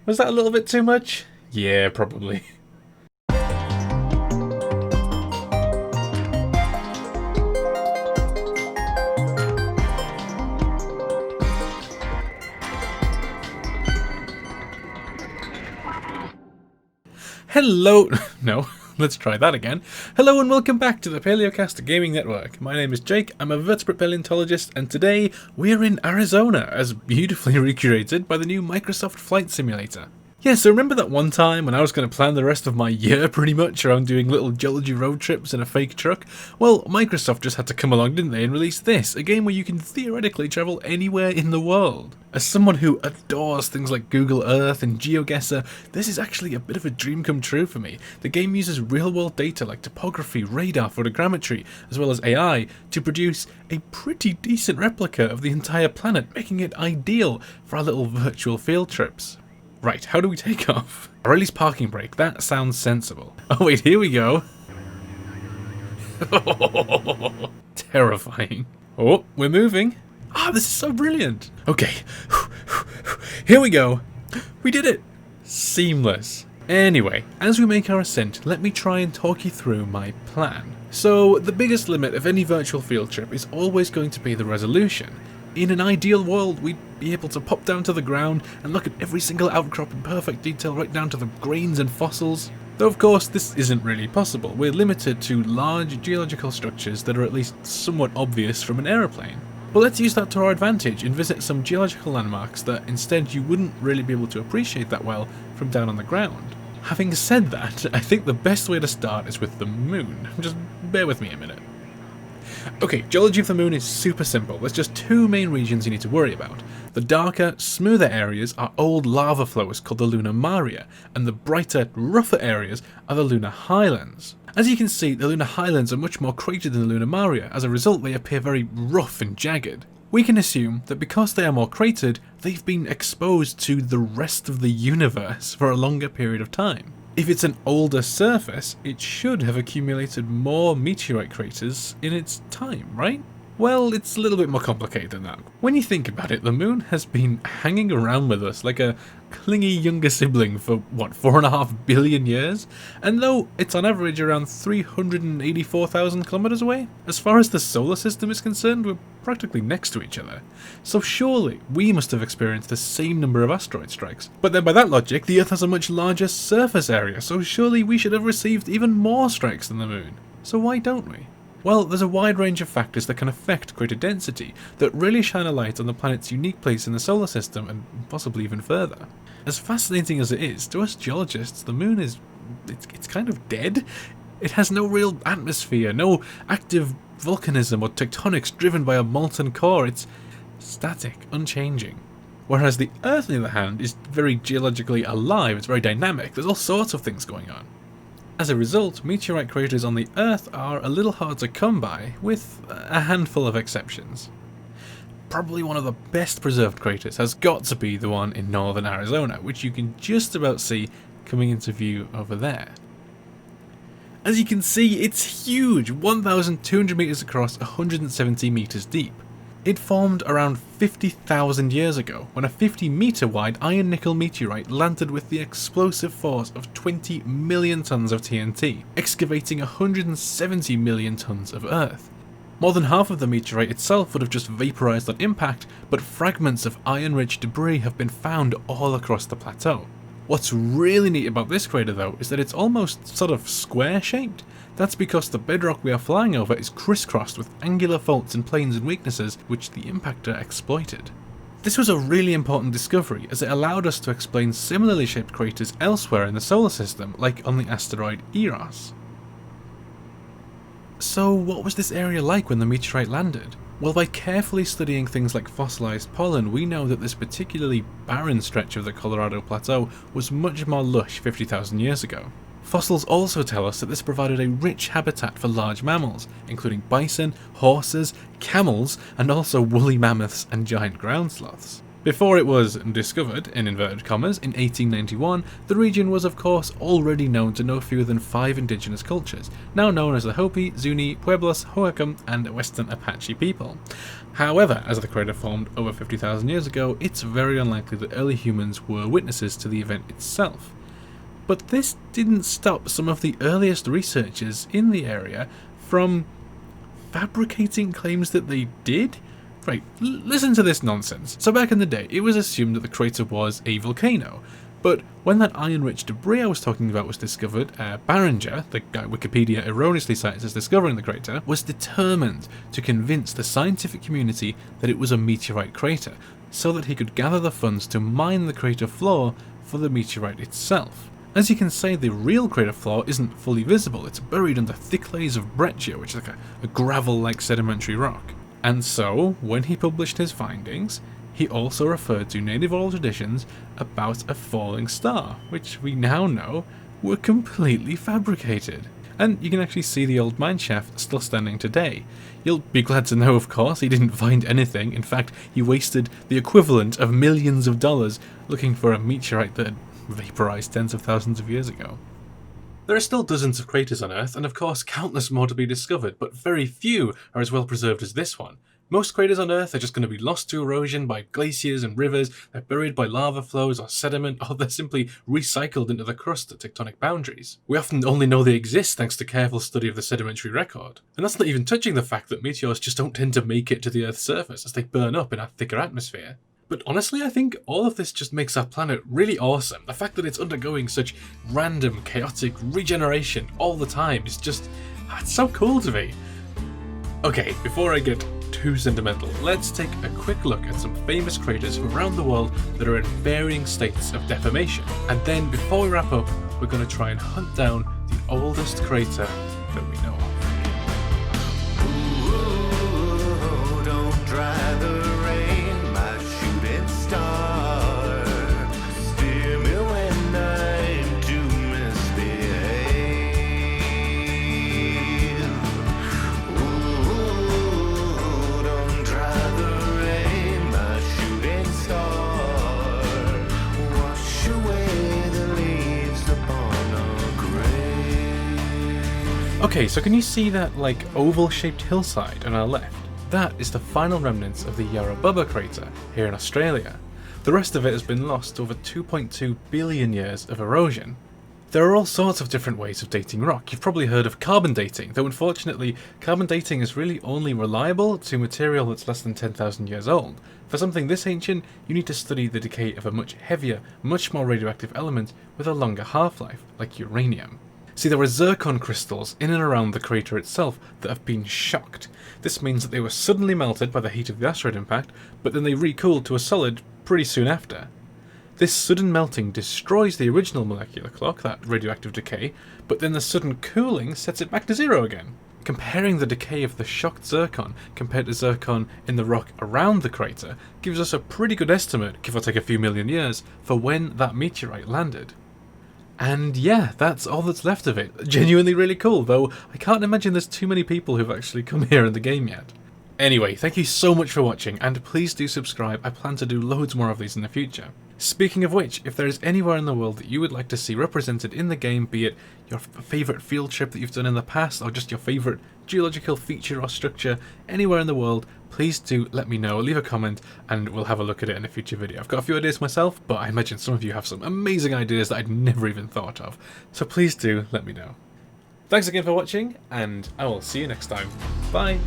Was that a little bit too much? Yeah, probably. Hello. No, let's try that again. Hello and welcome back to the Paleocast Gaming Network. My name is Jake, I'm a vertebrate paleontologist, and today we're in Arizona, as beautifully recreated by the new Microsoft Flight Simulator. Yeah, so remember that one time when I was going to plan the rest of my year pretty much around doing little geology road trips in a fake truck? Well, Microsoft just had to come along, didn't they, and release this, a game where you can theoretically travel anywhere in the world. As someone who adores things like Google Earth and GeoGuessr, this is actually a bit of a dream come true for me. The game uses real-world data like topography, radar, photogrammetry, as well as AI, to produce a pretty decent replica of the entire planet, making it ideal for our little virtual field trips. Right, how do we take off? A release parking brake, that sounds sensible. Oh wait, here we go. Terrifying. Oh, we're moving. Ah, this is so brilliant. Okay, here we go. We did it. Seamless. Anyway, as we make our ascent, let me try and talk you through my plan. So, the biggest limit of any virtual field trip is always going to be the resolution. In an ideal world, we'd be able to pop down to the ground and look at every single outcrop in perfect detail right down to the grains and fossils. Though of course this isn't really possible, we're limited to large geological structures that are at least somewhat obvious from an aeroplane. But let's use that to our advantage and visit some geological landmarks that instead you wouldn't really be able to appreciate that well from down on the ground. Having said that, I think the best way to start is with the moon. Just bear with me a minute. Okay, geology of the moon is super simple. There's just two main regions you need to worry about. The darker, smoother areas are old lava flows called the lunar maria, and the brighter, rougher areas are the lunar highlands. As you can see, the lunar highlands are much more cratered than the lunar maria. As a result, they appear very rough and jagged. We can assume that because they are more cratered, they've been exposed to the rest of the universe for a longer period of time. If it's an older surface, it should have accumulated more meteorite craters in its time, right? Well, it's a little bit more complicated than that. When you think about it, the moon has been hanging around with us like a clingy younger sibling for, 4.5 billion years? And though it's on average around 384,000 kilometers away, as far as the solar system is concerned, we're practically next to each other. So surely we must have experienced the same number of asteroid strikes. But then by that logic, the Earth has a much larger surface area, so surely we should have received even more strikes than the moon. So why don't we? Well, there's a wide range of factors that can affect crater density that really shine a light on the planet's unique place in the solar system and possibly even further. As fascinating as it is, to us geologists, the moon is... it's kind of dead. It has no real atmosphere, no active volcanism or tectonics driven by a molten core. It's static, unchanging. Whereas the Earth, on the other hand, is very geologically alive, it's very dynamic, there's all sorts of things going on. As a result, meteorite craters on the Earth are a little hard to come by, with a handful of exceptions. Probably one of the best preserved craters has got to be the one in northern Arizona, which you can just about see coming into view over there. As you can see, it's huge, 1,200 meters across, 170 meters deep. It formed around 50,000 years ago, when a 50-meter wide iron-nickel meteorite landed with the explosive force of 20 million tons of TNT, excavating 170 million tons of Earth. More than half of the meteorite itself would have just vaporized on impact, but fragments of iron-rich debris have been found all across the plateau. What's really neat about this crater though is that it's almost sort of square-shaped. That's because the bedrock we are flying over is crisscrossed with angular faults and planes and weaknesses which the impactor exploited. This was a really important discovery as it allowed us to explain similarly shaped craters elsewhere in the solar system, like on the asteroid Eros. So what was this area like when the meteorite landed? Well, by carefully studying things like fossilized pollen, we know that this particularly barren stretch of the Colorado Plateau was much more lush 50,000 years ago. Fossils also tell us that this provided a rich habitat for large mammals, including bison, horses, camels, and also woolly mammoths and giant ground sloths. Before it was discovered, in inverted commas, in 1891, the region was of course already known to no fewer than 5 indigenous cultures, now known as the Hopi, Zuni, Pueblos, Hohokam, and Western Apache people. However, as the crater formed over 50,000 years ago, it's very unlikely that early humans were witnesses to the event itself. But this didn't stop some of the earliest researchers in the area from fabricating claims that they did? Right, listen to this nonsense. So back in the day, it was assumed that the crater was a volcano, but when that iron-rich debris I was talking about was discovered, Barringer, the guy Wikipedia erroneously cites as discovering the crater, was determined to convince the scientific community that it was a meteorite crater, so that he could gather the funds to mine the crater floor for the meteorite itself. As you can see, the real crater floor isn't fully visible, it's buried under thick layers of breccia, which is like a gravel-like sedimentary rock. And so, when he published his findings, he also referred to native oral traditions about a falling star, which we now know were completely fabricated. And you can actually see the old mine shaft still standing today. You'll be glad to know, of course, he didn't find anything. In fact, he wasted the equivalent of millions of dollars looking for a meteorite that had vaporized tens of thousands of years ago. There are still dozens of craters on Earth, and of course countless more to be discovered, but very few are as well preserved as this one. Most craters on Earth are just going to be lost to erosion by glaciers and rivers, they're buried by lava flows or sediment, or they're simply recycled into the crust at tectonic boundaries. We often only know they exist thanks to careful study of the sedimentary record. And that's not even touching the fact that meteors just don't tend to make it to the Earth's surface as they burn up in our thicker atmosphere. But honestly, I think all of this just makes our planet really awesome. The fact that it's undergoing such random, chaotic regeneration all the time is just... it's so cool to me. Okay, before I get too sentimental, let's take a quick look at some famous craters from around the world that are in varying states of deformation. And then, before we wrap up, we're going to try and hunt down the oldest crater that we know of. Ooh, don't dry the rain, my shooting star. Steer me when I'm to misbehave. Ooh, don't dry the rain, my shooting star. Wash away the leaves upon our grave. Okay, so can you see that, like, oval-shaped hillside on our left? That is the final remnants of the Yarrabubba Crater here in Australia. The rest of it has been lost to over 2.2 billion years of erosion. There are all sorts of different ways of dating rock. You've probably heard of carbon dating, though unfortunately carbon dating is really only reliable to material that's less than 10,000 years old. For something this ancient, you need to study the decay of a much heavier, much more radioactive element with a longer half-life, like uranium. See, there were zircon crystals in and around the crater itself that have been shocked. This means that they were suddenly melted by the heat of the asteroid impact, but then they recooled to a solid pretty soon after. This sudden melting destroys the original molecular clock, that radioactive decay, but then the sudden cooling sets it back to zero again. Comparing the decay of the shocked zircon compared to zircon in the rock around the crater gives us a pretty good estimate, give or take a few million years, for when that meteorite landed. And yeah, that's all that's left of it. Genuinely really cool, though I can't imagine there's too many people who've actually come here in the game yet. Anyway, thank you so much for watching, and please do subscribe. I plan to do loads more of these in the future. Speaking of which, if there is anywhere in the world that you would like to see represented in the game, be it your favourite field trip that you've done in the past, or just your favourite geological feature or structure, anywhere in the world, please do let me know. Leave a comment and we'll have a look at it in a future video. I've got a few ideas myself, but I imagine some of you have some amazing ideas that I'd never even thought of. So please do let me know. Thanks again for watching, and I will see you next time. Bye!